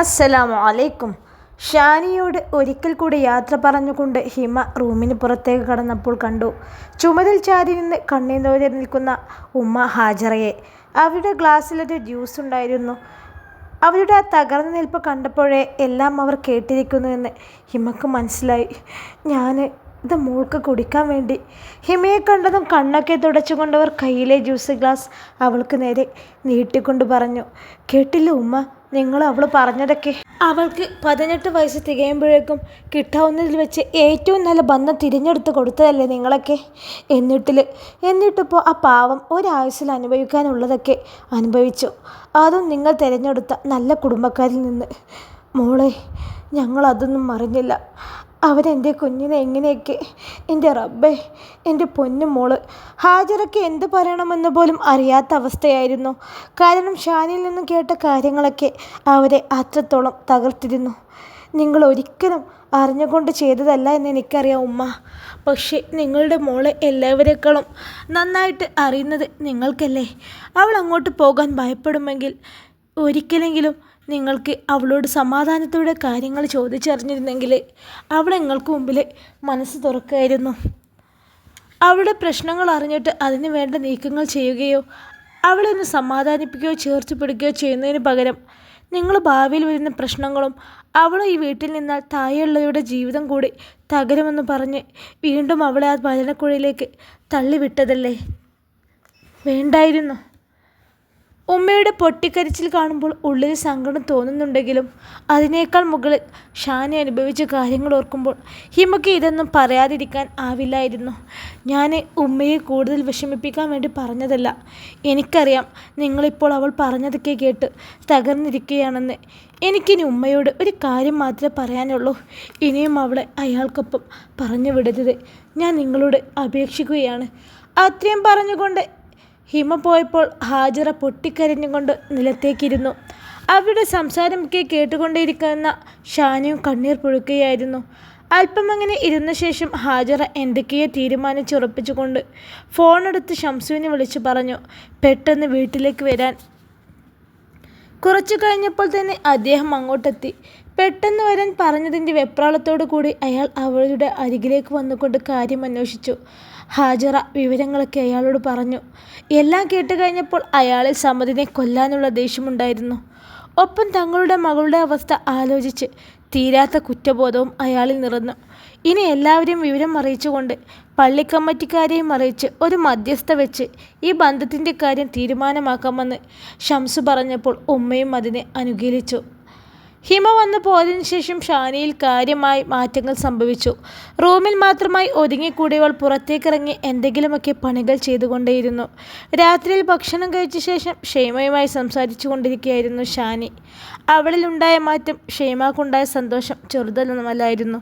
അസ്സലാമു അലൈക്കും. ഷാനിയോട് ഒരിക്കൽ കൂടി യാത്ര പറഞ്ഞുകൊണ്ട് ഹിമ റൂമിന് പുറത്തേക്ക് കടന്നപ്പോൾ കണ്ടു ചുമരിൽ ചാരി നിന്ന് കണ്ണീരോടെ നിൽക്കുന്ന ഉമ്മ ഹാജറയെ. അവരുടെ ഗ്ലാസ്സിലൊരു ജ്യൂസ് ഉണ്ടായിരുന്നു. അവരുടെ ആ തകർന്ന നിൽപ്പ് കണ്ടപ്പോഴേ എല്ലാം അവർ കേട്ടിരിക്കുന്നുവെന്ന് ഹിമക്ക് മനസ്സിലായി. ഇത് മോൾക്ക് കുടിക്കാൻ വേണ്ടി. ഹിമയെ കണ്ടതും കണ്ണൊക്കെ തുടച്ചുകൊണ്ടവർ കയ്യിലെ ജ്യൂസ് ഗ്ലാസ് അവൾക്ക് നേരെ നീട്ടിക്കൊണ്ട് പറഞ്ഞു, കേട്ടില്ല ഉമ്മ, നിങ്ങൾ അവൾ പറഞ്ഞതൊക്കെ? അവൾക്ക് 18 വയസ്സ് തികയുമ്പോഴേക്കും കിട്ടാവുന്നതിൽ വെച്ച് ഏറ്റവും നല്ല ബന്ധം തിരഞ്ഞെടുത്ത് കൊടുത്തതല്ലേ നിങ്ങളൊക്കെ? എന്നിട്ടിപ്പോൾ ആ പാവം ഒരായുസ്സിൽ അനുഭവിക്കാനുള്ളതൊക്കെ അനുഭവിച്ചു. അതും നിങ്ങൾ തിരഞ്ഞെടുത്ത നല്ല കുടുംബക്കാരിൽ നിന്ന്. മോളെ, ഞങ്ങളതൊന്നും അറിഞ്ഞില്ല. അവരെൻ്റെ കുഞ്ഞിനെ എങ്ങനെയൊക്കെ. എൻ്റെ റബ്ബേ, എൻ്റെ പൊന്നു മോള്. ഹാജറയ്ക്ക് എന്ത് പറയണമെന്ന് പോലും അറിയാത്ത അവസ്ഥയായിരുന്നു. കാരണം ഷാനിയിൽ നിന്നും കേട്ട കാര്യങ്ങളൊക്കെ അവരെ അത്രത്തോളം തകർത്തിരുന്നു. നിങ്ങൾ ഒരിക്കലും അറിഞ്ഞുകൊണ്ട് ചെയ്തതല്ല എന്ന് എനിക്കറിയാം ഉമ്മ. പക്ഷേ നിങ്ങളുടെ മോളെ എല്ലാവരേക്കാളും നന്നായിട്ട് അറിയുന്നത് നിങ്ങൾക്കല്ലേ. അവൾ അങ്ങോട്ട് പോകാൻ ഭയപ്പെടുമെങ്കിൽ ഒരിക്കലെങ്കിലും നിങ്ങൾക്ക് അവളോട് സമാധാനത്തോടെ കാര്യങ്ങൾ ചോദിച്ചറിഞ്ഞിരുന്നെങ്കിൽ അവൾ നിങ്ങൾക്ക് മുമ്പിൽ മനസ്സ് തുറക്കുമായിരുന്നു. അവളുടെ പ്രശ്നങ്ങൾ അറിഞ്ഞിട്ട് അതിന് വേണ്ട നീക്കങ്ങൾ ചെയ്യുകയോ അവളെ ഒന്ന് സമാധാനിപ്പിക്കുകയോ ചേർത്ത് പിടിക്കുകയോ ചെയ്യുന്നതിന് പകരം നിങ്ങൾ ഭാവിയിൽ വരുന്ന പ്രശ്നങ്ങളും അവളും ഈ വീട്ടിൽ നിന്നാൽ താഴെയുള്ളവരുടെ ജീവിതം കൂടി തകരുമെന്ന് പറഞ്ഞ് വീണ്ടും അവളെ ആ മരണക്കുഴിയിലേക്ക് തള്ളിവിട്ടതല്ലേ. വേണ്ടായിരുന്നു. ഉമ്മയുടെ പൊട്ടിക്കരച്ചിൽ കാണുമ്പോൾ ഉള്ളിൽ സങ്കടം തോന്നുന്നുണ്ടെങ്കിലും അതിനേക്കാൾ മുകളിൽ ഷാനി അനുഭവിച്ച കാര്യങ്ങൾ ഓർക്കുമ്പോൾ ഹിമയ്ക്ക് ഇതൊന്നും പറയാതിരിക്കാൻ ആവില്ലായിരുന്നു. ഞാൻ ഉമ്മയെ കൂടുതൽ വിഷമിപ്പിക്കാൻ വേണ്ടി പറഞ്ഞതല്ല. എനിക്കറിയാം നിങ്ങളിപ്പോൾ അവൾ പറഞ്ഞതൊക്കെ കേട്ട് തകർന്നിരിക്കുകയാണെന്ന്. എനിക്കിനി ഉമ്മയോട് ഒരു കാര്യം മാത്രമേ പറയാനുള്ളൂ. ഇനിയും അവളെ അയാൾക്കൊപ്പം പറഞ്ഞു വിടരുത്. ഞാൻ നിങ്ങളോട് അപേക്ഷിക്കുകയാണ്. അത്രയും പറഞ്ഞുകൊണ്ട് ഹിമ പോയപ്പോൾ ഹാജറ പൊട്ടിക്കരഞ്ഞുകൊണ്ട് നിലത്തേക്കിരുന്നു. അവരുടെ സംസാരമൊക്കെ കേട്ടുകൊണ്ടിരിക്കുന്ന ഷാനിയും കണ്ണീർ പൊഴുക്കുകയായിരുന്നു. അല്പം അങ്ങനെ ഇരുന്ന ശേഷം ഹാജറ എന്തൊക്കെയോ തീരുമാനിച്ചുറപ്പിച്ചുകൊണ്ട് ഫോണെടുത്ത് ഷംസുവിനെ വിളിച്ചു പറഞ്ഞു പെട്ടെന്ന് വീട്ടിലേക്ക് വരാൻ. കുറച്ചു കഴിഞ്ഞപ്പോൾ തന്നെ അദ്ദേഹം അങ്ങോട്ടെത്തി. പെട്ടെന്ന് വരാൻ പറഞ്ഞതിൻ്റെ വെപ്രാളത്തോടു കൂടി അയാൾ അവളുടെ അരികിലേക്ക് വന്നുകൊണ്ട് കാര്യം അന്വേഷിച്ചു. ഹാജറ വിവരങ്ങളൊക്കെ അയാളോട് പറഞ്ഞു. എല്ലാം കേട്ട് കഴിഞ്ഞപ്പോൾ അയാളിൽ സമ്മതിനെ കൊല്ലാനുള്ള ദേഷ്യമുണ്ടായിരുന്നു. ഒപ്പം തങ്ങളുടെ മകളുടെ അവസ്ഥ ആലോചിച്ച് തീരാത്ത കുറ്റബോധവും അയാളിൽ നിറഞ്ഞു. ഇനി എല്ലാവരെയും വിവരം അറിയിച്ചുകൊണ്ട് പള്ളിക്കമ്മിറ്റിക്കാരെയും അറിയിച്ച് ഒരു മധ്യസ്ഥ വെച്ച് ഈ ബന്ധത്തിൻ്റെ കാര്യം തീരുമാനമാക്കാമെന്ന് ഷംസു പറഞ്ഞപ്പോൾ ഉമ്മയും അതിനെ അനുകൂലിച്ചു. ഹിമ വന്നു പോയതിനു ശേഷം ഷാനിയിൽ കാര്യമായി മാറ്റങ്ങൾ സംഭവിച്ചു. റൂമിൽ മാത്രമായി ഒതുങ്ങിക്കൂടിയവൾ പുറത്തേക്കിറങ്ങി എന്തെങ്കിലുമൊക്കെ പണികൾ ചെയ്തുകൊണ്ടേയിരുന്നു. രാത്രിയിൽ ഭക്ഷണം കഴിച്ച ശേഷം ഷെയ്മയുമായി സംസാരിച്ചു കൊണ്ടിരിക്കുകയായിരുന്നു ഷാനി. അവളിലുണ്ടായ മാറ്റം ഷെയ്മാക്കുണ്ടായ സന്തോഷം ചെറുതൊന്നുമല്ലായിരുന്നു.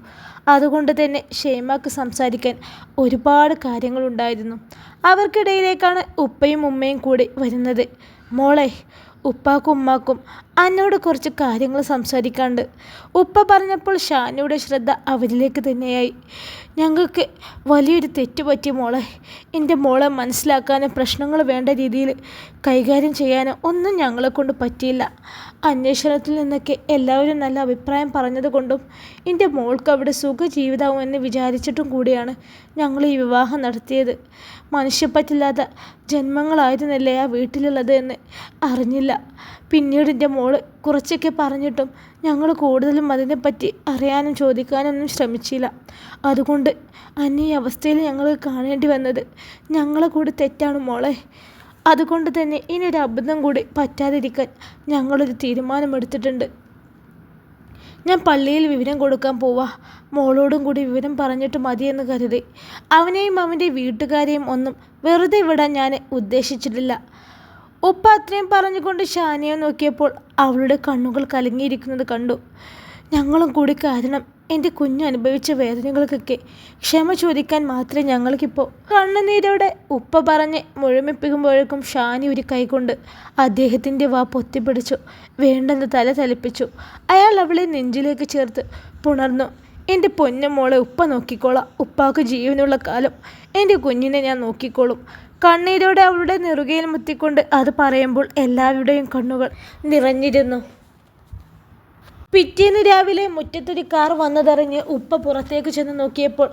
അതുകൊണ്ട് തന്നെ ഷെയ്മാക്ക് സംസാരിക്കാൻ ഒരുപാട് കാര്യങ്ങളുണ്ടായിരുന്നു. അവർക്കിടയിലേക്കാണ് ഉപ്പയും ഉമ്മയും കൂടി വരുന്നത്. മോളെ, ഉപ്പാക്കും ഉമ്മാക്കും എന്നോട് കുറച്ച് കാര്യങ്ങൾ സംസാരിക്കാണ്ട്. ഉപ്പ പറഞ്ഞപ്പോൾ ഷാനിയുടെ ശ്രദ്ധ അവരിലേക്ക് തന്നെയായി. ഞങ്ങൾക്ക് വലിയൊരു തെറ്റ് പറ്റി മോളെ. എൻ്റെ മോളെ മനസ്സിലാക്കാനും പ്രശ്നങ്ങൾ വേണ്ട രീതിയിൽ കൈകാര്യം ചെയ്യാനും ഒന്നും ഞങ്ങളെ കൊണ്ട് പറ്റിയില്ല. അന്വേഷണത്തിൽ നിന്നൊക്കെ എല്ലാവരും നല്ല അഭിപ്രായം പറഞ്ഞതുകൊണ്ടും എൻ്റെ മോൾക്ക് അവിടെ സുഖജീവിതമാവുമെന്ന് വിചാരിച്ചിട്ടും കൂടിയാണ് ഞങ്ങൾ ഈ വിവാഹം നടത്തിയത്. മനുഷ്യപ്പറ്റില്ലാത്ത ജന്മങ്ങളായിരുന്നല്ലേ ആ വീട്ടിലുള്ളത് എന്ന് അറിഞ്ഞില്ല. പിന്നീട് എൻ്റെ മോള് കുറച്ചൊക്കെ പറഞ്ഞിട്ടും ഞങ്ങൾ കൂടുതലും അതിനെപ്പറ്റി അറിയാനും ചോദിക്കാനൊന്നും ശ്രമിച്ചില്ല. അതുകൊണ്ട് അന്ന് ഈ അവസ്ഥയിൽ ഞങ്ങൾ കാണേണ്ടി വന്നത് ഞങ്ങളെ കൂടി തെറ്റാണ് മോളെ. അതുകൊണ്ട് തന്നെ ഇനി ഒരു അബദ്ധം കൂടി പറ്റാതിരിക്കാൻ ഞങ്ങളൊരു തീരുമാനമെടുത്തിട്ടുണ്ട്. ഞാൻ പള്ളിയിൽ വിവരം കൊടുക്കാൻ പോവാ. മോളോടും കൂടി വിവരം പറഞ്ഞിട്ട് മതിയെന്ന് കരുതി. അവനെയും അവൻ്റെ വീട്ടുകാരെയും ഒന്നും വെറുതെ വിടാൻ ഞാൻ ഉദ്ദേശിച്ചിട്ടില്ല. ഉപ്പ അത്രയും പറഞ്ഞുകൊണ്ട് ഷാനിയെ നോക്കിയപ്പോൾ അവളുടെ കണ്ണുകൾ കലങ്ങിയിരിക്കുന്നത് കണ്ടു. ഞങ്ങളും കൂടി കാരണം എൻ്റെ കുഞ്ഞ് അനുഭവിച്ച വേദനകൾക്കൊക്കെ ക്ഷമ ചോദിക്കാൻ മാത്രമേ ഞങ്ങൾക്കിപ്പോൾ. കണ്ണുനീരോടെ ഉപ്പ പറഞ്ഞ് മുഴുമിപ്പിക്കുമ്പോഴേക്കും ഷാനി ഒരു കൈകൊണ്ട് അദ്ദേഹത്തിൻ്റെ വാ പൊത്തിപ്പിടിച്ചു വേണ്ടെന്ന് തല തലിപ്പിച്ചു. അയാൾ അവളെ നെഞ്ചിലേക്ക് ചേർത്ത് പുണർന്നു. എൻ്റെ പൊന്നു മോളെ ഉപ്പ നോക്കിക്കോളാം. ഉപ്പാക്ക് ജീവനുള്ള കാലം എൻ്റെ കുഞ്ഞിനെ ഞാൻ നോക്കിക്കോളും. കണ്ണീരോടെ അവളുടെ നെറുകയിൽ മുത്തിക്കൊണ്ട് അത് പറയുമ്പോൾ എല്ലാവരുടെയും കണ്ണുകൾ നിറഞ്ഞിരുന്നു. പിറ്റേന്ന് രാവിലെ മുറ്റത്തൊരു കാർ വന്നതറിഞ്ഞ് ഉപ്പ പുറത്തേക്ക് ചെന്ന് നോക്കിയപ്പോൾ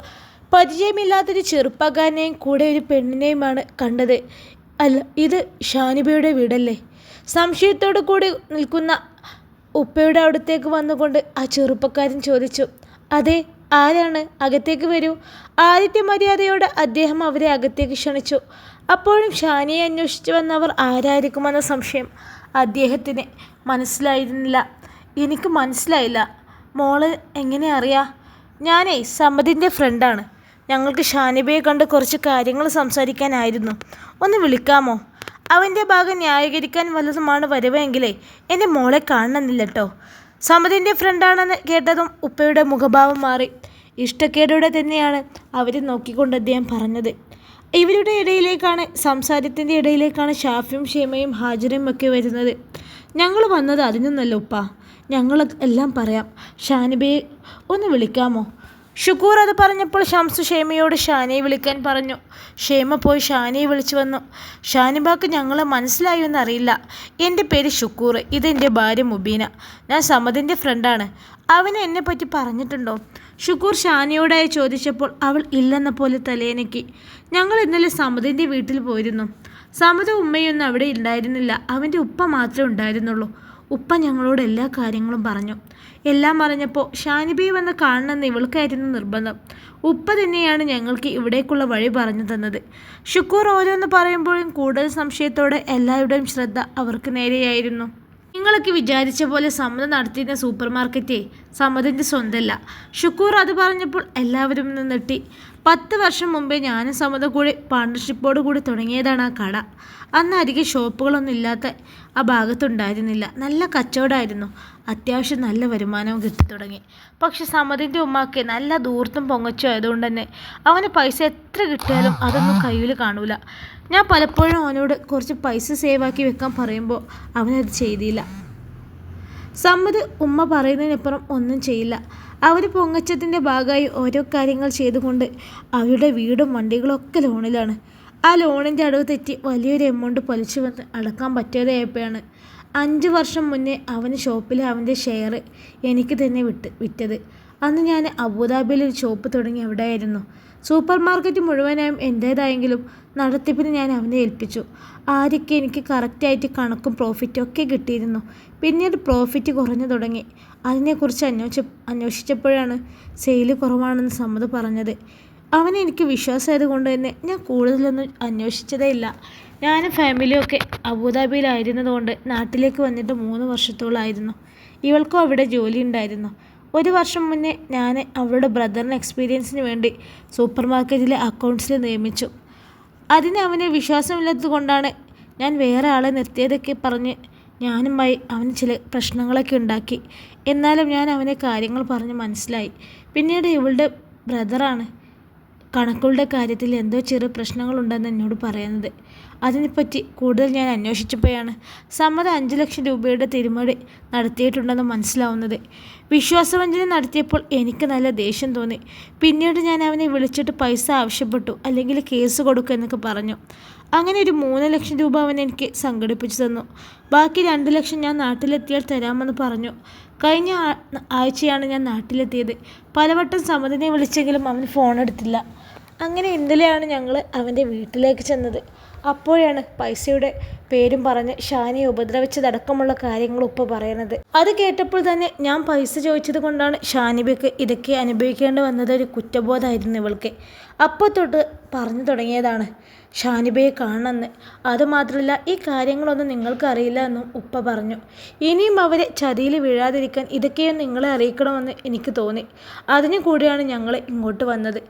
പരിചയമില്ലാത്തൊരു ചെറുപ്പക്കാരനെയും കൂടെ ഒരു പെണ്ണിനെയുമാണ് കണ്ടത്. അല്ല, ഇത് ഷാനിബയുടെ വീടല്ലേ? സംശയത്തോടു കൂടി നിൽക്കുന്ന ഉപ്പയുടെ അടുത്തേക്ക് വന്നുകൊണ്ട് ആ ചെറുപ്പക്കാരൻ ചോദിച്ചു. അതെ, ആരാണ്? അകത്തേക്ക് വരൂ. ആദ്യത്തെ മര്യാദയോടെ അദ്ദേഹം അവരെ അകത്തേക്ക് ക്ഷണിച്ചു. അപ്പോഴും ഷാനിയെ അന്വേഷിച്ചു വന്നവർ ആരായിരിക്കുമെന്ന സംശയം അദ്ദേഹത്തിന് മനസ്സിലായിരുന്നില്ല. എനിക്ക് മനസ്സിലായില്ല. മോള് എങ്ങനെ അറിയാ? ഞാനേ സമദിൻ്റെ ഫ്രണ്ടാണ്. ഞങ്ങൾക്ക് ഷാനിബയെ കണ്ട് കുറച്ച് കാര്യങ്ങൾ സംസാരിക്കാനായിരുന്നു. ഒന്ന് വിളിക്കാമോ? അവൻ്റെ ഭാഗം ന്യായീകരിക്കാൻ വല്ലതുമാണ് വരവെങ്കിലേ എൻ്റെ മോളെ കാണണമെന്നില്ല കേട്ടോ. സമദിൻ്റെ ഫ്രണ്ടാണെന്ന് കേട്ടതും ഉപ്പയുടെ മുഖഭാവം മാറി. ഇഷ്ടക്കേടോടെ തന്നെയാണ് അവർ നോക്കിക്കൊണ്ട് അദ്ദേഹം പറഞ്ഞത്. ഇവരുടെ ഇടയിലേക്കാണ്, സംസാരത്തിൻ്റെ ഇടയിലേക്കാണ് ഷാഫിയും ഷേമയും ഹാജരയും ഒക്കെ വരുന്നത്. ഞങ്ങൾ വന്നത് അതിനൊന്നല്ല ഉപ്പ. ഞങ്ങൾ എല്ലാം പറയാം. ഷാനിബയെ ഒന്ന് വിളിക്കാമോ? ഷുക്കൂർ അത് പറഞ്ഞപ്പോൾ ഷംസു ഷേമയോട് ഷാനിയെ വിളിക്കാൻ പറഞ്ഞു. ഷേമ പോയി ഷാനിയെ വിളിച്ചു വന്നു. ഷാനിബാക്ക് ഞങ്ങളെ മനസ്സിലായോ എന്നറിയില്ല. എൻ്റെ പേര് ഷുക്കൂർ, ഇതെൻ്റെ ഭാര്യ മുബീന. ഞാൻ സമദിൻ്റെ ഫ്രണ്ടാണ്. അവന് എന്നെപ്പറ്റി പറഞ്ഞിട്ടുണ്ടോ? ഷുക്കൂർ ഷാനിയോടായി ചോദിച്ചപ്പോൾ അവൾ ഇല്ലെന്ന പോലെ തലയനക്കി. ഞങ്ങൾ ഇന്നലെ സമദിൻ്റെ വീട്ടിൽ പോയിരുന്നു. സമദ് ഉമ്മയൊന്നും അവിടെ ഉണ്ടായിരുന്നില്ല. അവൻ്റെ ഉപ്പ മാത്രമേ ഉണ്ടായിരുന്നുള്ളൂ. ഉപ്പ ഞങ്ങളോട് എല്ലാ കാര്യങ്ങളും പറഞ്ഞു. എല്ലാം പറഞ്ഞപ്പോൾ ഷാനിബയെ വന്ന് കാണണമെന്ന് ഇവൾക്കായിരുന്നു നിർബന്ധം. ഉപ്പ തന്നെയാണ് ഞങ്ങൾക്ക് ഇവിടേക്കുള്ള വഴി പറഞ്ഞു തന്നത്. ഷുക്കൂർ ഓരോന്ന് പറയുമ്പോഴും കൂടുതൽ സംശയത്തോടെ എല്ലാവരുടെയും ശ്രദ്ധ അവർക്ക് നേരെയായിരുന്നു. നിങ്ങളൊക്കെ വിചാരിച്ച പോലെ സമദ് നടത്തിയിരുന്ന സൂപ്പർ മാർക്കറ്റേ സമദിൻ്റെ സ്വന്തമല്ല. ഷുക്കൂർ അത് പറഞ്ഞപ്പോൾ എല്ലാവരും നിന്നിട്ടി. 10 വർഷം മുമ്പേ ഞാനും സമദ് കൂടി പാർട്ണർഷിപ്പോട് കൂടി തുടങ്ങിയതാണ് ആ കട. അന്ന് അധികം ഷോപ്പുകളൊന്നും ഇല്ലാത്ത ആ ഭാഗത്തുണ്ടായിരുന്നില്ല. നല്ല കച്ചവടമായിരുന്നു. അത്യാവശ്യം നല്ല വരുമാനവും കിട്ടിത്തുടങ്ങി. പക്ഷെ സമദിൻ്റെ ഉമ്മാക്ക് നല്ല ദൂർത്തും പൊങ്ങച്ചും ആയതുകൊണ്ട് തന്നെ അവന് പൈസ എത്ര കിട്ടിയാലും അതൊന്നും കയ്യിൽ കാണൂല. ഞാൻ പലപ്പോഴും അവനോട് കുറച്ച് പൈസ സേവാക്കി വെക്കാൻ പറയുമ്പോൾ അവനത് ചെയ്തില്ല. സമദ് ഉമ്മ പറയുന്നതിനപ്പുറം ഒന്നും ചെയ്യില്ല. അവർ പൊങ്ങച്ചത്തിൻ്റെ ഭാഗമായി ഓരോ കാര്യങ്ങൾ ചെയ്തുകൊണ്ട് അവരുടെ വീടും വണ്ടികളും ഒക്കെ ലോണിലാണ്. ആ ലോണിൻ്റെ അടവ് തെറ്റി വലിയൊരു എമൗണ്ട് പൊലിച്ചു വന്ന് അടക്കാൻ പറ്റാതെയായപ്പോഴാണ് 5 വർഷം മുന്നേ അവന് ഷോപ്പിലെ അവൻ്റെ ഷെയർ എനിക്ക് തന്നെ വിറ്റത്. അന്ന് ഞാൻ അബുദാബിയിൽ ഒരു ഷോപ്പ് തുടങ്ങി അവിടെയായിരുന്നു. സൂപ്പർ മാർക്കറ്റ് മുഴുവനായും എൻ്റേതായെങ്കിലും നടത്തിപ്പിന് ഞാൻ അവനെ ഏൽപ്പിച്ചു. ആദ്യമൊക്കെ എനിക്ക് കറക്റ്റായിട്ട് കണക്കും പ്രോഫിറ്റും ഒക്കെ കിട്ടിയിരുന്നു. പിന്നീട് പ്രോഫിറ്റ് കുറഞ്ഞു തുടങ്ങി. അതിനെക്കുറിച്ച് അന്വേഷിച്ചപ്പോഴാണ് സെയിൽ കുറവാണെന്ന് സമ്മത് പറഞ്ഞത്. അവനെനിക്ക് വിശ്വാസമായത് കൊണ്ട് തന്നെ ഞാൻ കൂടുതലൊന്നും അന്വേഷിച്ചതേ ഇല്ല. ഞാനും ഫാമിലിയും ഒക്കെ അബുദാബിയിലായിരുന്നതുകൊണ്ട് നാട്ടിലേക്ക് വന്നിട്ട് 3 വർഷത്തോളമായിരുന്നു. ഇവൾക്കും അവിടെ ജോലി ഉണ്ടായിരുന്നു. 1 വർഷം മുന്നേ ഞാൻ അവളുടെ ബ്രദറിന് എക്സ്പീരിയൻസിന് വേണ്ടി സൂപ്പർ മാർക്കറ്റിലെ അക്കൗണ്ട്സിൽ നിയമിച്ചു. അതിന് അവന് വിശ്വാസമില്ലാത്തത് കൊണ്ടാണ് ഞാൻ വേറെ ആളെ നിർത്തിയതൊക്കെ പറഞ്ഞ് ഞാനുമായി അവന് ചില പ്രശ്നങ്ങളൊക്കെ ഉണ്ടാക്കി. എന്നാലും ഞാൻ അവനെ കാര്യങ്ങൾ പറഞ്ഞ് മനസ്സിലായി. പിന്നീട് ഇവളുടെ ബ്രദറാണ് കണക്കുകളുടെ കാര്യത്തിൽ എന്തോ ചെറിയ പ്രശ്നങ്ങളുണ്ടെന്ന് എന്നോട് പറയുന്നത്. അതിനെപ്പറ്റി കൂടുതൽ ഞാൻ അന്വേഷിച്ചപ്പോഴാണ് സമദ് 5 ലക്ഷം രൂപയുടെ തിരിമറി നടത്തിയിട്ടുണ്ടെന്ന് മനസ്സിലാവുന്നത്. വിശ്വാസവഞ്ചന നടത്തിയപ്പോൾ എനിക്ക് നല്ല ദേഷ്യം തോന്നി. പിന്നീട് ഞാൻ അവനെ വിളിച്ചിട്ട് പൈസ ആവശ്യപ്പെട്ടു, അല്ലെങ്കിൽ കേസ് കൊടുക്കുക എന്നൊക്കെ പറഞ്ഞു. അങ്ങനെ ഒരു 3 ലക്ഷം രൂപ അവൻ എനിക്ക് സംഘടിപ്പിച്ചു തന്നു. ബാക്കി 2 ലക്ഷം ഞാൻ നാട്ടിലെത്തിയാൽ തരാമെന്ന് പറഞ്ഞു. കഴിഞ്ഞ ആഴ്ചയാണ് ഞാൻ നാട്ടിലെത്തിയത്. പലവട്ടം സമദിനെ വിളിച്ചെങ്കിലും അവൻ ഫോൺ എടുത്തില്ല. അങ്ങനെ ഇന്നലെയാണ് ഞങ്ങൾ അവൻ്റെ വീട്ടിലേക്ക് ചെന്നത്. അപ്പോഴാണ് പൈസയുടെ പേരും പറഞ്ഞ് ഷാനിയെ ഉപദ്രവിച്ചതടക്കമുള്ള കാര്യങ്ങൾ ഉപ്പ പറയുന്നത്. അത് കേട്ടപ്പോൾ തന്നെ ഞാൻ പൈസ ചോദിച്ചത് കൊണ്ടാണ് ഷാനിബയ്ക്ക് ഇതൊക്കെ അനുഭവിക്കേണ്ടി വന്നത് ഒരു കുറ്റബോധമായിരുന്നു ഇവൾക്ക്. അപ്പോൾ തൊട്ട് പറഞ്ഞു തുടങ്ങിയതാണ് ഷാനിബയെ കാണണമെന്ന്. അതുമാത്രമല്ല ഈ കാര്യങ്ങളൊന്നും നിങ്ങൾക്ക് അറിയില്ല എന്നും ഉപ്പ പറഞ്ഞു. ഇനിയും അവരെ ചതിയിൽ വീഴാതിരിക്കാൻ ഇതൊക്കെയും നിങ്ങളെ അറിയിക്കണമെന്ന് എനിക്ക് തോന്നി. അതിനു കൂടിയാണ് ഞങ്ങൾ ഇങ്ങോട്ട് വന്നത്.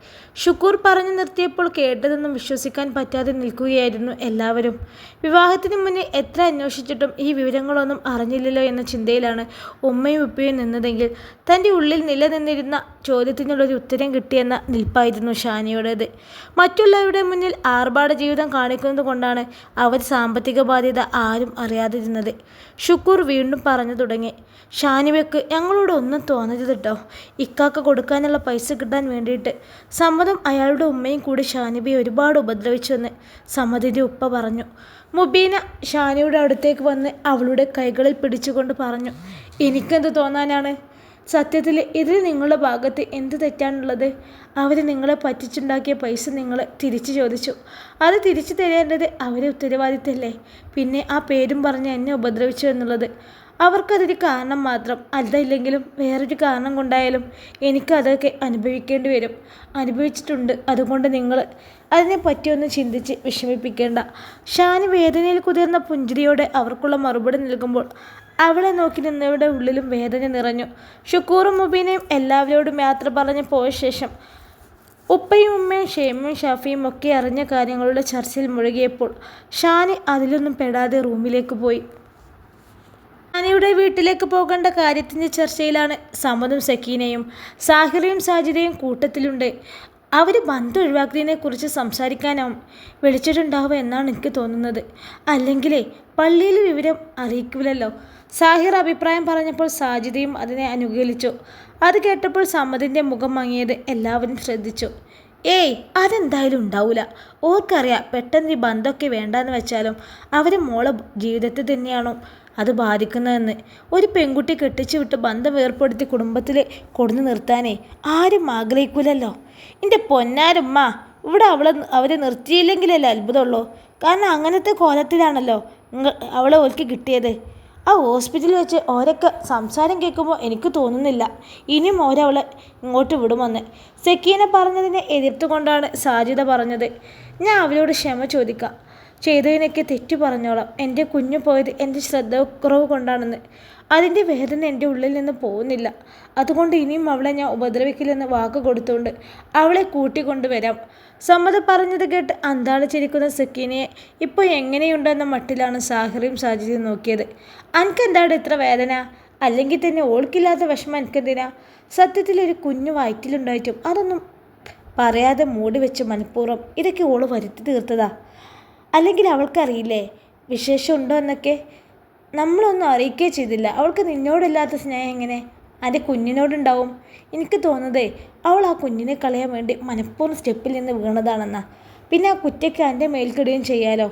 ഷുക്കൂർ പറഞ്ഞു നിർത്തിയപ്പോൾ കേട്ടതൊന്നും വിശ്വസിക്കാൻ പറ്റാതെ നിൽക്കുകയായിരുന്നു എല്ലാവരും. വിവാഹത്തിന് മുന്നേ എത്ര അന്വേഷിച്ചിട്ടും ഈ വിവരങ്ങളൊന്നും അറിഞ്ഞില്ലല്ലോ എന്ന ചിന്തയിലാണ് ഉമ്മയും ഉപ്പയും നിന്നതെങ്കിൽ തൻ്റെ ഉള്ളിൽ നിലനിന്നിരുന്ന ചോദ്യത്തിനുള്ളൊരു ഉത്തരം കിട്ടിയെന്ന നിൽപ്പായിരുന്നു ഷാനിയുടേത്. മറ്റുള്ളവരുടെ മുന്നിൽ ആർഭാട ജീവിതം കാണിക്കുന്നത് കൊണ്ടാണ് അവർ സാമ്പത്തിക ബാധ്യത ആരും അറിയാതിരുന്നത്. ഷുക്കൂർ വീണ്ടും പറഞ്ഞു തുടങ്ങി. ഷാനിബയ്ക്ക് ഞങ്ങളോട് ഒന്നും തോന്നരുത് കേട്ടോ. ഇക്കാക്ക കൊടുക്കാനുള്ള പൈസ കിട്ടാൻ വേണ്ടിയിട്ട് സമ്മതം അയാളുടെ ഉമ്മയും കൂടി ഷാനിബയെ ഒരുപാട് ഉപദ്രവിച്ചുവെന്ന് സമദിൻ്റെ ഉപ്പ പറഞ്ഞു. മുബീന ഷാനിയുടെ അടുത്തേക്ക് വന്ന് അവളുടെ കൈകളിൽ പിടിച്ചുകൊണ്ട് പറഞ്ഞു. എനിക്കെന്ത് തോന്നാനാണ്? സത്യത്തിൽ ഇതിൽ നിങ്ങളുടെ ഭാഗത്ത് എന്ത് തെറ്റാണുള്ളത്? അവർ നിങ്ങളെ പറ്റിച്ചുണ്ടാക്കിയ പൈസ നിങ്ങൾ തിരിച്ചു ചോദിച്ചു. അത് തിരിച്ചു തരേണ്ടത് അവരെ ഉത്തരവാദിത്തമല്ലേ? പിന്നെ ആ പേരും പറഞ്ഞ് എന്നെ ഉപദ്രവിച്ചു എന്നുള്ളത് അവർക്കതൊരു കാരണം മാത്രം. അതല്ലെങ്കിലും വേറൊരു കാരണം കൊണ്ടായാലും എനിക്കതൊക്കെ അനുഭവിക്കേണ്ടി വരും, അനുഭവിച്ചിട്ടുണ്ട്. അതുകൊണ്ട് നിങ്ങൾ അതിനെപ്പറ്റിയൊന്നും ചിന്തിച്ച് വിഷമിപ്പിക്കേണ്ട. ഷാനി വേദനയിൽ കുതിർന്ന പുഞ്ചിരിയോടെ അവർക്കുള്ള മറുപടി നൽകുമ്പോൾ അവളെ നോക്കി നിന്നവരുടെ ഉള്ളിലും വേദന നിറഞ്ഞു. ഷുക്കൂറും മുബീനയും എല്ലാവരോടും യാത്ര പറഞ്ഞ് പോയ ശേഷം ഉപ്പയും ഉമ്മയും ഷേമും ഷാഫിയും ഒക്കെ അറിഞ്ഞ കാര്യങ്ങളുടെ ചർച്ചയിൽ മുഴുകിയപ്പോൾ ഷാനി അതിലൊന്നും പെടാതെ റൂമിലേക്ക് പോയി. ഷാനിയുടെ വീട്ടിലേക്ക് പോകേണ്ട കാര്യത്തിൻ്റെ ചർച്ചയിലാണ് സമതും സക്കീനയും. സാഹിറയും സാജിദയും കൂട്ടത്തിലുണ്ട്. അവർ ബന്ധം ഒഴിവാക്കുന്നതിനെക്കുറിച്ച് സംസാരിക്കാനാവും വിളിച്ചിട്ടുണ്ടാവുക എന്നാണ് എനിക്ക് തോന്നുന്നത്. അല്ലെങ്കിലേ പള്ളിയിൽ വിവരം അറിയിക്കില്ലല്ലോ. സാഹിർ അഭിപ്രായം പറഞ്ഞപ്പോൾ സാജിദയും അതിനെ അനുകൂലിച്ചു. അത് കേട്ടപ്പോൾ സമതിൻ്റെ മുഖം മങ്ങിയത് എല്ലാവരും ശ്രദ്ധിച്ചു. ഏയ്, അതെന്തായാലും ഉണ്ടാവില്ല. ഓർക്കറിയാം പെട്ടെന്ന് ഈ ബന്ധമൊക്കെ വേണ്ടാന്ന് വെച്ചാലും അവർ മോളെ ജീവിതത്തിൽ തന്നെയാണോ അത് ബാധിക്കുന്നതെന്ന്. ഒരു പെൺകുട്ടി കെട്ടിച്ചു വിട്ട് ബന്ധം ഏർപ്പെടുത്തി കുടുംബത്തിൽ കൊടുന്നു നിർത്താനേ ആരും ആഗ്രഹിക്കൂലല്ലോ. എൻ്റെ പൊന്നാരുമ്മ, ഇവിടെ അവരെ നിർത്തിയില്ലെങ്കിലല്ലേ അത്ഭുതമുള്ളൂ. കാരണം അങ്ങനത്തെ കോലത്തിലാണല്ലോ അവളെ ഓർക്ക് കിട്ടിയത്. ആ ഹോസ്പിറ്റലിൽ വെച്ച് ഓരൊക്കെ സംസാരം കേൾക്കുമ്പോൾ എനിക്ക് തോന്നുന്നില്ല ഇനിയും ഓരവളെ ഇങ്ങോട്ട് വിടുമെന്ന്. സക്കീന പറഞ്ഞതിനെ എതിർത്തുകൊണ്ടാണ് സാജിദ പറഞ്ഞത്. ഞാൻ അവരോട് ക്ഷമ ചോദിക്കാം, ചെയ്തതിനൊക്കെ തെറ്റു പറഞ്ഞോളാം. എൻ്റെ കുഞ്ഞു പോയത് എൻ്റെ ശ്രദ്ധക്കുറവ് കൊണ്ടാണെന്ന്. അതിൻ്റെ വേദന എൻ്റെ ഉള്ളിൽ നിന്ന് പോകുന്നില്ല. അതുകൊണ്ട് ഇനിയും അവളെ ഞാൻ ഉപദ്രവിക്കില്ലെന്ന് വാക്ക് കൊടുത്തുകൊണ്ട് അവളെ കൂട്ടിക്കൊണ്ടുവരാം. സമ്മതം പറഞ്ഞത് കേട്ട് അന്താളിച്ചിരിക്കുന്ന സക്കീനയെ ഇപ്പോൾ എങ്ങനെയുണ്ടെന്ന മട്ടിലാണ് സാഹിറും സാജിദയും നോക്കിയത്. അനക്കെന്താണ് ഇത്ര വേദന? അല്ലെങ്കിൽ തന്നെ ഓൾക്കില്ലാത്ത വിഷമം എനിക്കെന്തിനാ? സത്യത്തിൽ ഒരു കുഞ്ഞു വയറ്റിലുണ്ടായിട്ടും അതൊന്നും പറയാതെ മൂടി വെച്ച് മനഃപൂർവ്വം ഇതൊക്കെ ഓള് വരുത്തി തീർത്തതാ. അല്ലെങ്കിൽ അവൾക്കറിയില്ലേ വിശേഷം ഉണ്ടോ എന്നൊക്കെ? നമ്മളൊന്നും അറിയിക്കുകയും ചെയ്തില്ല. അവൾക്ക് നിന്നോടില്ലാത്ത സ്നേഹം എങ്ങനെ എൻ്റെ കുഞ്ഞിനോടുണ്ടാവും? എനിക്ക് തോന്നുന്നതേ അവൾ ആ കുഞ്ഞിനെ കളയാൻ വേണ്ടി മനഃപൂർവ്വം സ്റ്റെപ്പിൽ നിന്ന് വീണതാണെന്നാ. പിന്നെ ആ കുറ്റയ്ക്ക് എൻ്റെ മേൽക്കിടുകയും ചെയ്യാലോ.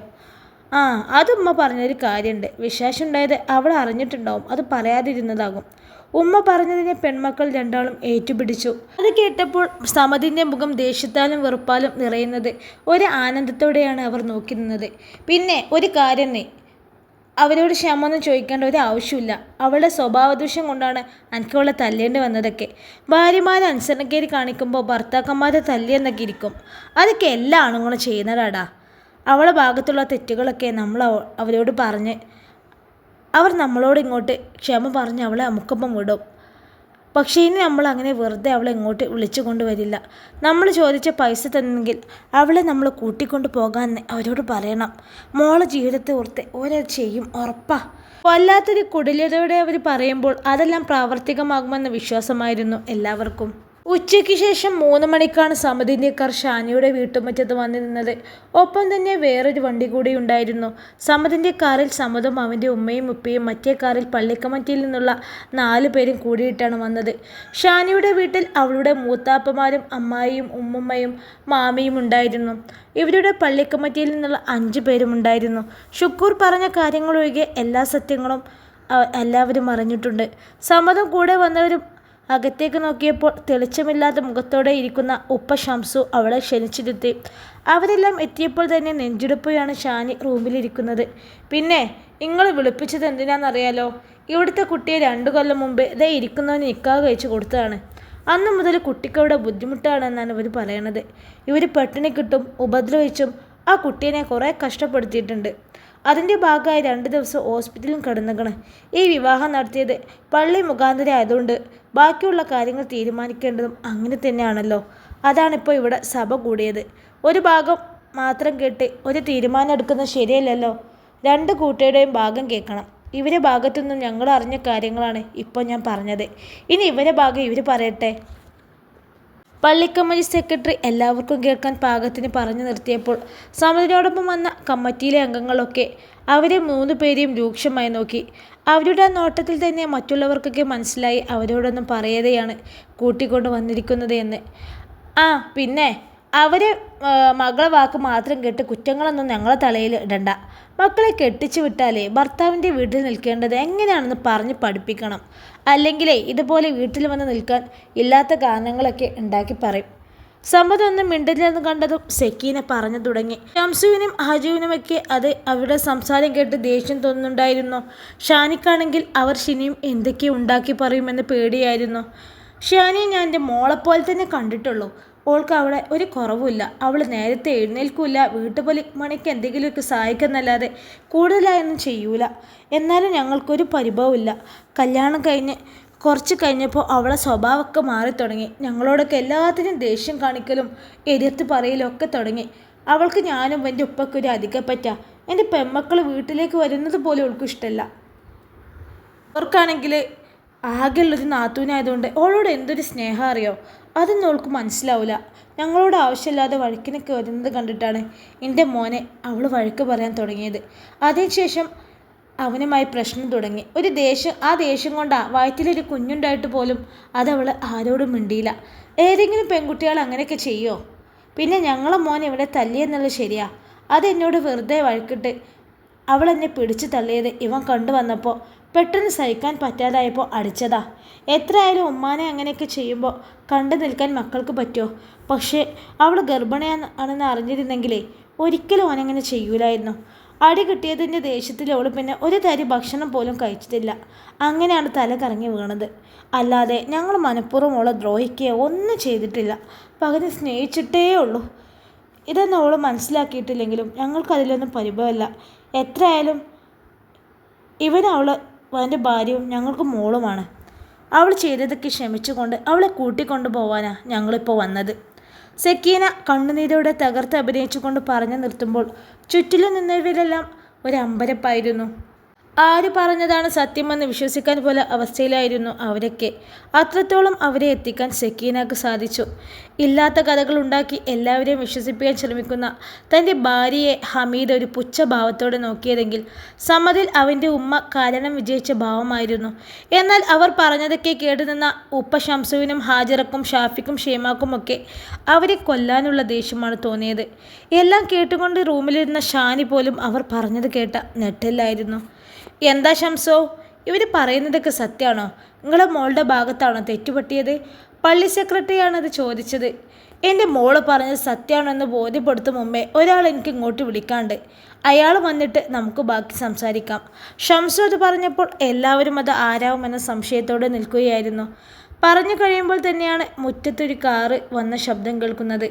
ആ, അതുമ്മ പറഞ്ഞൊരു കാര്യമുണ്ട്. വിശേഷം ഉണ്ടായത് അവൾ അറിഞ്ഞിട്ടുണ്ടാവും, അത് പറയാതിരുന്നതാകും. ഉമ്മ പറഞ്ഞതിനെ പെൺമക്കൾ രണ്ടാളും ഏറ്റുപിടിച്ചു. അത് കേട്ടപ്പോൾ സമതിൻ്റെ മുഖം ദേഷ്യത്താലും വെറുപ്പാലും നിറയുന്നത് ഒരു ആനന്ദത്തോടെയാണ് അവർ നോക്കി നിന്നത്. പിന്നെ ഒരു കാര്യം, അവരോട് ക്ഷമൊന്നും ചോദിക്കേണ്ട ഒരു ആവശ്യമില്ല. അവളുടെ സ്വഭാവദൂഷ്യം കൊണ്ടാണ് എനിക്ക് അവളെ തല്ലേണ്ടി വന്നതൊക്കെ. ഭാര്യമാരെ അനുസരണക്കേരി കാണിക്കുമ്പോൾ ഭർത്താക്കന്മാരെ തല്ലിയെന്നൊക്കെ ഇരിക്കും. അതൊക്കെ എല്ലാ ആണുങ്ങളും ചെയ്യുന്നതാടാ. അവളെ ഭാഗത്തുള്ള തെറ്റുകളൊക്കെ നമ്മൾ അവരോട് പറഞ്ഞ് അവർ നമ്മളോട് ഇങ്ങോട്ട് ക്ഷമ പറഞ്ഞ് അവളെ നമുക്കൊപ്പം വിടും. പക്ഷേ ഇനി നമ്മൾ അങ്ങനെ വെറുതെ അവളെ ഇങ്ങോട്ട് വിളിച്ചു കൊണ്ടുവരില്ല. നമ്മൾ ചോദിച്ച പൈസ തന്നെങ്കിൽ അവളെ നമ്മൾ കൂട്ടിക്കൊണ്ട് പോകാമെന്ന് അവരോട് പറയണം. മോളെ ജീവിതത്തെ ഓർത്ത് ഓരത് ചെയ്യും, ഉറപ്പാ. വല്ലാത്തൊരു കുടിലതയോടെ അവർ പറയുമ്പോൾ അതെല്ലാം പ്രാവർത്തികമാകുമെന്ന വിശ്വാസമായിരുന്നു എല്ലാവർക്കും. ഉച്ചയ്ക്ക് ശേഷം 3 മണിക്കാണ് സമതിൻ്റെ കാർ ഷാനിയുടെ വീട്ടുമുറ്റത്ത് വന്നു നിന്നത്. ഒപ്പം തന്നെ വേറൊരു വണ്ടി കൂടി ഉണ്ടായിരുന്നു. സമതിൻ്റെ കാറിൽ സമതും അവൻ്റെ ഉമ്മയും ഉപ്പയും, മറ്റേ കാറിൽ പള്ളിക്കമ്മറ്റിയിൽ നിന്നുള്ള 4 പേരും കൂടിയിട്ടാണ് വന്നത്. ഷാനിയുടെ വീട്ടിൽ അവളുടെ മൂത്താപ്പമാരും അമ്മായിയും ഉമ്മുമ്മയും മാമിയും ഉണ്ടായിരുന്നു. ഇവരുടെ പള്ളിക്കമ്മറ്റിയിൽ നിന്നുള്ള 5 പേരും ഉണ്ടായിരുന്നു. ഷുക്കൂർ പറഞ്ഞ കാര്യങ്ങളൊഴികെ എല്ലാ സത്യങ്ങളും എല്ലാവരും അറിഞ്ഞിട്ടുണ്ട്. സമതും കൂടെ വന്നവരും അകത്തേക്ക് നോക്കിയപ്പോൾ തെളിച്ചമില്ലാത്ത മുഖത്തോടെ ഇരിക്കുന്ന ഉപ്പ ഷംസു അവളെ ക്ഷണിച്ചിരുത്തി. അവരെല്ലാം എത്തിയപ്പോൾ തന്നെ നെഞ്ചിടിപ്പോയാണ് ഷാനി റൂമിലിരിക്കുന്നത്. പിന്നെ നിങ്ങൾ വിളിപ്പിച്ചത് എന്തിനാണെന്നറിയാലോ? ഇവിടുത്തെ കുട്ടിയെ 2 കൊല്ലം മുമ്പ് ഇതേ ഇരിക്കുന്നവന് നിക്കാഹ് കഴിച്ചു കൊടുത്തതാണ്. അന്ന് മുതൽ കുട്ടിക്കവിടെ ബുദ്ധിമുട്ടാണെന്നാണ് ഇവർ പറയണത്. ഇവർ പട്ടിണി കിട്ടും ഉപദ്രവിച്ചും ആ കുട്ടീനെ കുറേ കഷ്ടപ്പെടുത്തിയിട്ടുണ്ട്. അതിൻ്റെ ഭാഗമായി 2 ദിവസം ഹോസ്പിറ്റലിൽ കിടന്നേക്കണ്. ഈ വിവാഹം നടത്തിയത് പള്ളി മുഖാന്തരം ആയതുകൊണ്ട് ബാക്കിയുള്ള കാര്യങ്ങൾ തീരുമാനിക്കേണ്ടതും അങ്ങനെ തന്നെയാണല്ലോ. അതാണിപ്പോൾ ഇവിടെ സഭ കൂടിയത്. ഒരു ഭാഗം മാത്രം കേട്ട് ഒരു തീരുമാനം എടുക്കുന്നത് ശരിയല്ലല്ലോ. 2 കൂട്ടരുടെയും ഭാഗം കേൾക്കണം. ഇവരെ ഭാഗത്തുനിന്നും ഞങ്ങൾ അറിഞ്ഞ കാര്യങ്ങളാണ് ഇപ്പോൾ ഞാൻ പറഞ്ഞത്. ഇനി ഇവരെ ഭാഗം ഇവർ പറയട്ടെ. പള്ളിക്കമ്മറ്റി സെക്രട്ടറി എല്ലാവർക്കും കേൾക്കാൻ പാകത്തിന് പറഞ്ഞു നിർത്തിയപ്പോൾ സമതിനോടൊപ്പം വന്ന കമ്മിറ്റിയിലെ അംഗങ്ങളൊക്കെ അവരെ 3 പേരെയും രൂക്ഷമായി നോക്കി. അവരുടെ ആ നോട്ടത്തിൽ തന്നെ മറ്റുള്ളവർക്കൊക്കെ മനസ്സിലായി അവരോടൊന്നും പറയാതെയാണ് കൂട്ടിക്കൊണ്ട് വന്നിരിക്കുന്നത് എന്ന്. ആ പിന്നെ അവരെ മകളെ വാക്ക് മാത്രം കേട്ട് കുറ്റങ്ങളൊന്നും ഞങ്ങളെ തലയിൽ ഇടണ്ട. മക്കളെ കെട്ടിച്ചു വിട്ടാലേ ഭർത്താവിൻ്റെ വീട്ടിൽ നിൽക്കേണ്ടത് എങ്ങനെയാണെന്ന് പറഞ്ഞ് പഠിപ്പിക്കണം. അല്ലെങ്കിലേ ഇതുപോലെ വീട്ടിൽ വന്ന് നിൽക്കാൻ ഇല്ലാത്ത കാരണങ്ങളൊക്കെ ഉണ്ടാക്കി പറയും. സമ്മതൊന്നും മിണ്ടില്ലെന്ന് കണ്ടതും സെക്കീന പറഞ്ഞു തുടങ്ങി. ഷംസുവിനും ഹജുവിനുമൊക്കെ അത് അവരുടെ സംസാരം കേട്ട് ദേഷ്യം തോന്നുന്നുണ്ടായിരുന്നു. ഷാനിക്കാണെങ്കിൽ അവർ ഷിനിയും എന്തൊക്കെയോ ഉണ്ടാക്കി പറയുമെന്ന് പേടിയായിരുന്നു. ഷാനിയെ ഞാൻ എൻ്റെ മോളെപ്പോലെ തന്നെ കണ്ടിട്ടുള്ളൂ. ഓൾക്ക് അവിടെ ഒരു കുറവുമില്ല. അവൾ നേരത്തെ എഴുന്നേൽക്കില്ല, വീട്ടുപൊലി മണിക്ക് എന്തെങ്കിലുമൊക്കെ സഹായിക്കുന്നല്ലാതെ കൂടുതലായൊന്നും ചെയ്യൂല. എന്നാലും ഞങ്ങൾക്കൊരു പരിഭവമില്ല. കല്യാണം കഴിഞ്ഞ് കുറച്ച് കഴിഞ്ഞപ്പോൾ അവളെ സ്വഭാവമൊക്കെ മാറി തുടങ്ങി. ഞങ്ങളോടൊക്കെ എല്ലാത്തിനും ദേഷ്യം കാണിക്കലും എതിർത്ത് പറയലും ഒക്കെ തുടങ്ങി. അവൾക്ക് ഞാനും എൻ്റെ ഉപ്പക്കൊരു അധികപ്പറ്റ. എൻ്റെ പെമ്മക്കൾ വീട്ടിലേക്ക് വരുന്നത് പോലും അവൾക്കും ഇഷ്ടമല്ല. അവർക്കാണെങ്കിൽ ആകെയുള്ളൊരു നാത്തൂനായതുകൊണ്ട് അവളോട് എന്തൊരു സ്നേഹം അറിയോ, അതൊന്നും അവൾക്ക് മനസ്സിലാവില്ല. ഞങ്ങളോട് ആവശ്യമില്ലാതെ വഴക്കിനൊക്കെ വരുന്നത് കണ്ടിട്ടാണ് എൻ്റെ മോനെ അവൾ വഴക്ക് പറയാൻ തുടങ്ങിയത്. അതിനുശേഷം അവനുമായി പ്രശ്നം തുടങ്ങി. ആ ദേഷ്യം കൊണ്ടാ വയറ്റിലൊരു കുഞ്ഞുണ്ടായിട്ട് പോലും അതവൾ ആരോടും മിണ്ടിയില്ല. ഏതെങ്കിലും പെൺകുട്ടികൾ അങ്ങനെയൊക്കെ ചെയ്യുമോ? പിന്നെ ഞങ്ങളെ മോൻ ഇവിടെ തല്ലിയെന്നുള്ളത് ശരിയാ. അതെന്നോട് വെറുതെ വഴക്കിട്ട് അവൾ എന്നെ പിടിച്ചു തള്ളിയത് ഇവൻ കണ്ടുവന്നപ്പോൾ പെട്ടെന്ന് സഹിക്കാൻ പറ്റാതായപ്പോൾ അടിച്ചതാ. എത്രയായാലും ഉമ്മാനെ അങ്ങനെയൊക്കെ ചെയ്യുമ്പോൾ കണ്ടു നിൽക്കാൻ മക്കൾക്ക് പറ്റുമോ? പക്ഷേ അവൾ ഗർഭിണിയാണെന്ന് അറിഞ്ഞിരുന്നെങ്കിലേ ഒരിക്കലും അവനങ്ങനെ ചെയ്യൂലായിരുന്നു. അടി കിട്ടിയതിൻ്റെ ദേഷ്യത്തിൽ അവൾ പിന്നെ ഒരു തരി ഭക്ഷണം പോലും കഴിച്ചിട്ടില്ല. അങ്ങനെയാണ് തല കറങ്ങി വീണത്. അല്ലാതെ ഞങ്ങൾ മനഃപൂർവ്വം അവളെ ദ്രോഹിക്കുകയോ ഒന്നും ചെയ്തിട്ടില്ല. പകരം സ്നേഹിച്ചിട്ടേ ഉള്ളൂ. ഇതൊന്നും അവൾ മനസ്സിലാക്കിയിട്ടില്ലെങ്കിലും ഞങ്ങൾക്കതിലൊന്നും പരിഭവമില്ല. എത്രയായാലും അവൻ്റെ ഭാര്യയും ഞങ്ങൾക്ക് മോളുമാണ്. അവൾ ചെയ്തതൊക്കെ ക്ഷമിച്ചുകൊണ്ട് അവളെ കൂട്ടിക്കൊണ്ടു പോവാനാ ഞങ്ങളിപ്പോൾ വന്നത്. സെക്കീന കണ്ണുനീരോടെ തകർത്ത് അഭിനയിച്ചുകൊണ്ട് പറഞ്ഞു നിർത്തുമ്പോൾ ചുറ്റിലും നിന്നവരെല്ലാം ഒരമ്പരപ്പായിരുന്നു. ആര് പറഞ്ഞതാണ് സത്യമെന്ന് വിശ്വസിക്കാൻ പോലെ അവസ്ഥയിലായിരുന്നു അവരൊക്കെ. അത്രത്തോളം അവരെ എത്തിക്കാൻ സെക്കീനക്ക് സാധിച്ചു. ഇല്ലാത്ത കഥകൾ ഉണ്ടാക്കി എല്ലാവരെയും വിശ്വസിപ്പിക്കാൻ ശ്രമിക്കുന്ന തൻ്റെ ഭാര്യയെ ഹമീദ് ഒരു പുച്ഛഭാവത്തോടെ നോക്കിയതെങ്കിൽ സമ്മതിൽ അവൻ്റെ ഉമ്മ കാരണം വിജയിച്ച ഭാവമായിരുന്നു. എന്നാൽ അവർ പറഞ്ഞതൊക്കെ കേട്ടുനിന്ന ഉപ്പ ഷംസുവിനും ഹാജറക്കും ഷാഫിക്കും ഷേമാക്കുമൊക്കെ അവരെ കൊല്ലാനുള്ള ദേഷ്യമാണ് തോന്നിയത്. എല്ലാം കേട്ടുകൊണ്ട് റൂമിലിരുന്ന ഷാനി പോലും അവർ പറഞ്ഞത് കേട്ട നെട്ടല്ലായിരുന്നു. എന്താ ഷംസോ, ഇവർ പറയുന്നതൊക്കെ സത്യമാണോ? നിങ്ങളെ മോളുടെ ഭാഗത്താണോ തെറ്റുപറ്റിയത്? പള്ളി സെക്രട്ടറിയാണത് ചോദിച്ചത്. എൻ്റെ മോള് പറഞ്ഞത് സത്യമാണോ എന്ന് ബോധ്യപ്പെടുത്തും മുമ്പേ ഒരാൾ എനിക്ക് ഇങ്ങോട്ട് വിളിക്കാണ്ട്. അയാൾ വന്നിട്ട് നമുക്ക് ബാക്കി സംസാരിക്കാം. ഷംസു അത് പറഞ്ഞപ്പോൾ എല്ലാവരും അത് ആരാവുമെന്ന സംശയത്തോടെ നിൽക്കുകയായിരുന്നു. പറഞ്ഞു കഴിയുമ്പോൾ തന്നെയാണ് മുറ്റത്തൊരു കാറ് വന്ന ശബ്ദം കേൾക്കുന്നത്.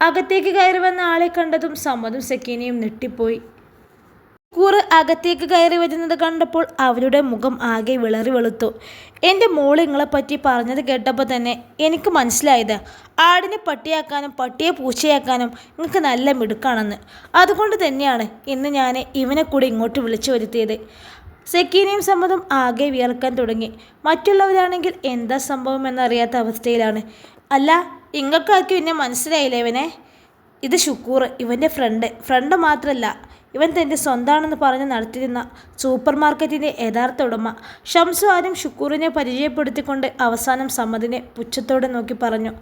അകത്തേക്ക് കയറി വന്ന ആളെ കണ്ടതും സമ്മതും സെക്കീനയും ഞെട്ടിപ്പോയി. അകത്തേക്ക് കയറി വരുന്നത് കണ്ടപ്പോൾ അവരുടെ മുഖം ആകെ വിളറി വെളുത്തു. എൻ്റെ മോള് നിങ്ങളെപ്പറ്റി പറഞ്ഞത് കേട്ടപ്പോൾ തന്നെ എനിക്ക് മനസ്സിലായത് ആടിനെ പട്ടിയാക്കാനും പട്ടിയെ പൂച്ചയാക്കാനും നിങ്ങൾക്ക് നല്ല മിടുക്കാണെന്ന്. അതുകൊണ്ട് തന്നെയാണ് ഇന്ന് ഞാൻ ഇവനെ കൂടി ഇങ്ങോട്ട് വിളിച്ചു വരുത്തിയത്. സെക്കീനയും സമ്മതം ആകെ വിയർക്കാൻ തുടങ്ങി. മറ്റുള്ളവരാണെങ്കിൽ എന്താ സംഭവം എന്നറിയാത്ത അവസ്ഥയിലാണ്. അല്ല, ഇങ്ങൾക്കാർക്കും എന്നെ മനസ്സിലായില്ലേ ഇവനെ? ഇത് ഷുക്കൂർ, ഇവൻ്റെ ഫ്രണ്ട് മാത്രമല്ല, ഇവൻ തൻ്റെ സ്വന്തമാണെന്ന് പറഞ്ഞ് നടത്തിയിരുന്ന സൂപ്പർ മാർക്കറ്റിൻ്റെ യഥാർത്ഥ ഉടമ. ഷംസു ആദ്യം ഷുക്കൂറിനെ പരിചയപ്പെടുത്തിക്കൊണ്ട് അവസാനം സമ്മതിനെ പുച്ഛത്തോടെ നോക്കി പറഞ്ഞു.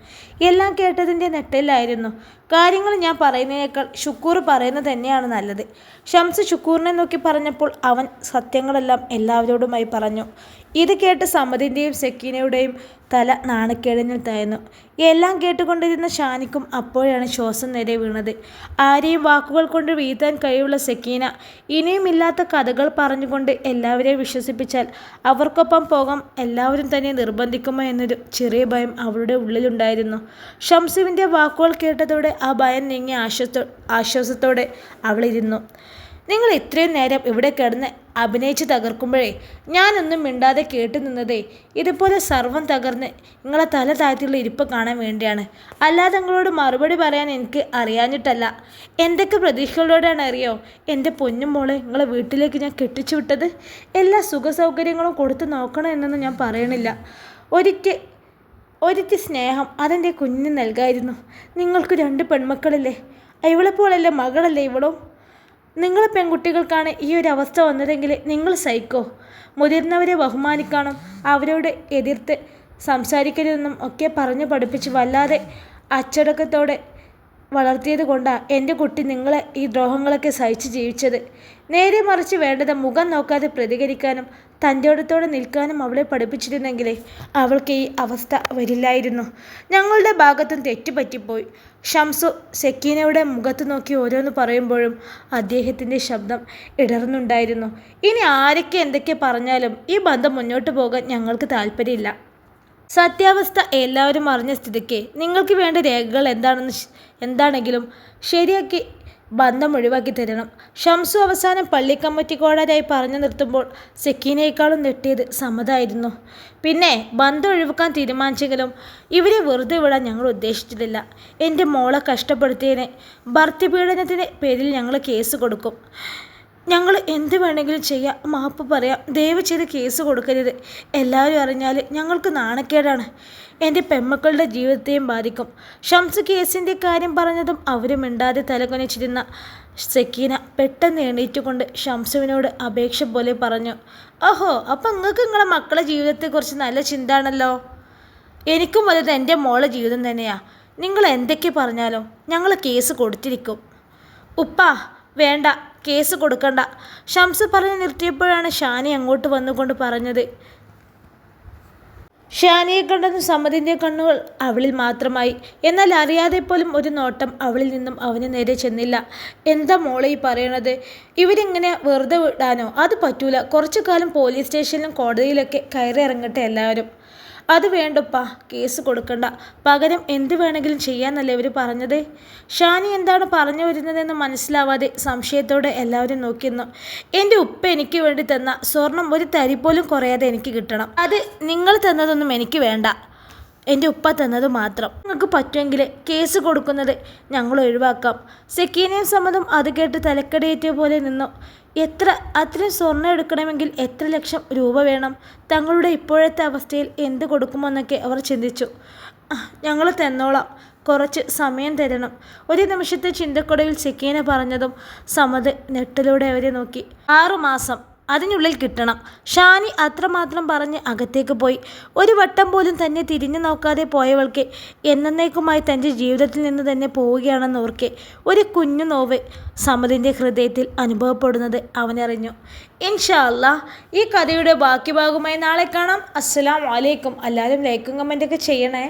എല്ലാം കേട്ടതിൻ്റെ നെട്ടലായിരുന്നു. കാര്യങ്ങൾ ഞാൻ പറയുന്നതിനേക്കാൾ ഷുക്കൂർ പറയുന്നത് തന്നെയാണ് നല്ലത്. ഷംസു ഷുക്കൂറിനെ നോക്കി പറഞ്ഞപ്പോൾ അവൻ സത്യങ്ങളെല്ലാം എല്ലാവരോടുമായി പറഞ്ഞു. ഇത് കേട്ട് സമ്മതിൻ്റെയും സെക്കീനയുടെയും തല നാണക്കേടിനിൽ താഴ്ന്നു. എല്ലാം കേട്ടുകൊണ്ടിരുന്ന ഷാനിക്കും അപ്പോഴാണ് ശ്വാസം നേരെ വീണത്. ആരെയും വാക്കുകൾ കൊണ്ട് വീഴ്ത്താൻ കഴിവുള്ള സെക്കീന ഇനിയും ഇല്ലാത്ത കഥകൾ പറഞ്ഞുകൊണ്ട് എല്ലാവരെയും വിശ്വസിപ്പിച്ചാൽ അവർക്കൊപ്പം പോകാൻ എല്ലാവരും തന്നെ നിർബന്ധിക്കുമോ എന്നൊരു ചെറിയ ഭയം അവളുടെ ഉള്ളിലുണ്ടായിരുന്നു. ഷംസുവിൻ്റെ വാക്കുകൾ കേട്ടതോടെ ആ ഭയം നീങ്ങി ആശ്വാസത്തോടെ അവളിരുന്നു. നിങ്ങൾ ഇത്രയും നേരം ഇവിടെ കിടന്ന് അഭിനയിച്ച് തകർക്കുമ്പോഴേ ഞാനൊന്നും മിണ്ടാതെ കേട്ടു നിന്നതേ ഇതുപോലെ സർവ്വം തകർന്ന് നിങ്ങളെ തല താഴ്ത്തിയുള്ള ഇരിപ്പ് കാണാൻ വേണ്ടിയാണ്. അല്ലാതെ നിങ്ങളോട് മറുപടി പറയാൻ എനിക്ക് അറിയാഞ്ഞിട്ടല്ല. എന്തൊക്കെ പ്രതീക്ഷകളോടാണ് അറിയോ എൻ്റെ പൊന്നും മോളെ നിങ്ങളെ വീട്ടിലേക്ക് ഞാൻ കെട്ടിച്ചു വിട്ടത്. എല്ലാ സുഖ സൗകര്യങ്ങളും കൊടുത്ത് നോക്കണം എന്നൊന്നും ഞാൻ പറയണില്ല. ഒരിറ്റ് സ്നേഹം അതെൻ്റെ കുഞ്ഞിന് നൽകായിരുന്നു. നിങ്ങൾക്ക് 2 പെൺമക്കളില്ലേ? ഇവളെപ്പോലല്ലേ മകളല്ലേ ഇവളും? നിങ്ങൾ പെൺകുട്ടികൾക്കാണ് ഈ ഒരു അവസ്ഥ വന്നതെങ്കിൽ നിങ്ങൾ സഹിക്കോ? മുതിർന്നവരെ ബഹുമാനിക്കണം, അവരോട് എതിർത്ത് സംസാരിക്കരുതെന്നും ഒക്കെ പറഞ്ഞ് പഠിപ്പിച്ച് വല്ലാതെ അച്ചടക്കത്തോടെ വളർത്തിയത് കൊണ്ടാണ് എൻ്റെ കുട്ടി നിങ്ങളെ ഈ ദ്രോഹങ്ങളൊക്കെ സഹിച്ച് ജീവിച്ചത്. നേരെ മറിച്ച് വേണ്ടത് മുഖം നോക്കാതെ പ്രതികരിക്കാനും തൻ്റെയോടത്തോടെ നിൽക്കാനും അവളെ പഠിപ്പിച്ചിരുന്നെങ്കിലേ അവൾക്ക് ഈ അവസ്ഥ വരില്ലായിരുന്നു. ഞങ്ങളുടെ ഭാഗത്തും തെറ്റുപറ്റിപ്പോയി. ഷംസു സെക്കീനയുടെ മുഖത്ത് നോക്കി ഓരോന്ന് പറയുമ്പോഴും അദ്ദേഹത്തിൻ്റെ ശബ്ദം ഇടർന്നുണ്ടായിരുന്നു. ഇനി ആരൊക്കെ എന്തൊക്കെ പറഞ്ഞാലും ഈ ബന്ധം മുന്നോട്ട് പോകാൻ ഞങ്ങൾക്ക് താല്പര്യമില്ല. സത്യാവസ്ഥ എല്ലാവരും അറിഞ്ഞ സ്ഥിതിക്ക് നിങ്ങൾക്ക് വേണ്ട രേഖകൾ എന്താണെങ്കിലും ശരിയാക്കി ബന്ധം ഒഴിവാക്കി തരണം. ഷംസു അവസാനം പള്ളി കമ്മിറ്റി കോടതിയായി പറഞ്ഞു നിർത്തുമ്പോൾ സെക്കീനയേക്കാളും നെട്ടിയത് സമതായിരുന്നു. പിന്നെ ബന്ധം ഒഴിവാക്കാൻ തീരുമാനിച്ചെങ്കിലും ഇവരെ വെറുതെ വിടാൻ ഞങ്ങൾ ഉദ്ദേശിച്ചിട്ടില്ല. എൻ്റെ മോളെ കഷ്ടപ്പെടുത്തിയതിന് ഭർത്തൃപീഡനത്തിൻ്റെ പേരിൽ ഞങ്ങൾ കേസ് കൊടുക്കും. ഞങ്ങൾ എന്ത് വേണമെങ്കിലും ചെയ്യാം, മാപ്പ് പറയാം. ദയവ് ചെയ്ത് കേസ് കൊടുക്കരുത്. എല്ലാവരും അറിഞ്ഞാൽ ഞങ്ങൾക്ക് നാണക്കേടാണ്. എൻ്റെ പെമ്മക്കളുടെ ജീവിതത്തെയും ബാധിക്കും. ഷംസ് കേസിൻ്റെ കാര്യം പറഞ്ഞതും അവർ മിണ്ടാതെ തലകുനിച്ചിരുന്ന സെക്കീന പെട്ടെന്ന് എണീറ്റുകൊണ്ട് ഷംസുവിനോട് അപേക്ഷ പോലെ പറഞ്ഞു, ഓഹോ, അപ്പം നിങ്ങൾക്ക് നിങ്ങളെ മക്കളുടെ ജീവിതത്തെക്കുറിച്ച് നല്ല ചിന്ത ആണല്ലോ. എനിക്കും വലുത് എൻ്റെ മോളെ ജീവിതം തന്നെയാണ്. നിങ്ങൾ എന്തൊക്കെ പറഞ്ഞാലും ഞങ്ങൾ കേസ് കൊടുത്തിരിക്കും. ഉപ്പാ വേണ്ട, കേസ് കൊടുക്കണ്ട. ഷംസ് പറഞ്ഞു നിർത്തിയപ്പോഴാണ് ഷാനി അങ്ങോട്ട് വന്നുകൊണ്ട് പറഞ്ഞത്. ഷാനിയെ കണ്ടതും സമ്മതിൻ്റെ കണ്ണുകൾ അവളിൽ മാത്രമായി. എന്നാൽ അറിയാതെ പോലും ഒരു നോട്ടം അവളിൽ നിന്നും അവന് നേരെ ചെന്നില്ല. എന്താ മോളെ ഈ പറയണത്? ഇവരിങ്ങനെ വെറുതെ വിടാനോ? അത് പറ്റൂല. കുറച്ചു കാലം പോലീസ് സ്റ്റേഷനിലും കോടതിയിലൊക്കെ കയറി ഇറങ്ങട്ടെ എല്ലാവരും. അത് വേണ്ടപ്പാ, കേസ് കൊടുക്കണ്ട. പകരം എന്ത് വേണമെങ്കിലും ചെയ്യാന്നല്ലേ ഇവർ പറഞ്ഞത്? ഷാനി എന്താണ് പറഞ്ഞു വരുന്നതെന്ന് മനസ്സിലാവാതെ സംശയത്തോടെ എല്ലാവരും നോക്കിയിരുന്നു. എൻ്റെ ഉപ്പ എനിക്ക് വേണ്ടി തന്ന സ്വർണം ഒരു തരി പോലും കുറയാതെ എനിക്ക് കിട്ടണം. അത് നിങ്ങൾ തന്നതൊന്നും എനിക്ക് വേണ്ട. എൻ്റെ ഉപ്പ തന്നത് മാത്രം. നിങ്ങൾക്ക് പറ്റുമെങ്കിൽ കേസ് കൊടുക്കുന്നത് ഞങ്ങൾ ഒഴിവാക്കാം. സെക്കീനയും സമ്മതം അത് കേട്ട് തലക്കടിയേറ്റ പോലെ നിന്നു. അത്രയും സ്വർണ്ണം എടുക്കണമെങ്കിൽ എത്ര ലക്ഷം രൂപ വേണം? തങ്ങളുടെ ഇപ്പോഴത്തെ അവസ്ഥയിൽ എന്ത് കൊടുക്കുമെന്നൊക്കെ അവർ ചിന്തിച്ചു. ഞങ്ങൾ തന്നോളാം, കുറച്ച് സമയം തരണം. ഒരു നിമിഷത്തെ ചിന്തക്കൊടവിൽ സെക്കീന പറഞ്ഞതും സമ്മത് നെട്ടിലൂടെ അവരെ നോക്കി. 6 മാസം അതിനുള്ളിൽ കിട്ടണം. ഷാനി അത്രമാത്രം പറഞ്ഞ് അകത്തേക്ക് പോയി. ഒരു വട്ടം പോലും തന്നെ തിരിഞ്ഞു നോക്കാതെ പോയവൾക്ക് എന്നേക്കുമായി തൻ്റെ ജീവിതത്തിൽ നിന്ന് തന്നെ പോവുകയാണെന്ന് ഓർക്കെ ഒരു കുഞ്ഞു നോവ് സമതിൻ്റെ ഹൃദയത്തിൽ അനുഭവപ്പെടുന്നത് അവനറിഞ്ഞു. ഇൻഷാ അല്ലാഹ് ഈ കഥയുടെ ബാക്കി ഭാഗമായി നാളെ കാണാം. അസ്സലാമു അലൈക്കും. എല്ലാവരും ലൈക്കും കമൻറ്റൊക്കെ ചെയ്യണേ.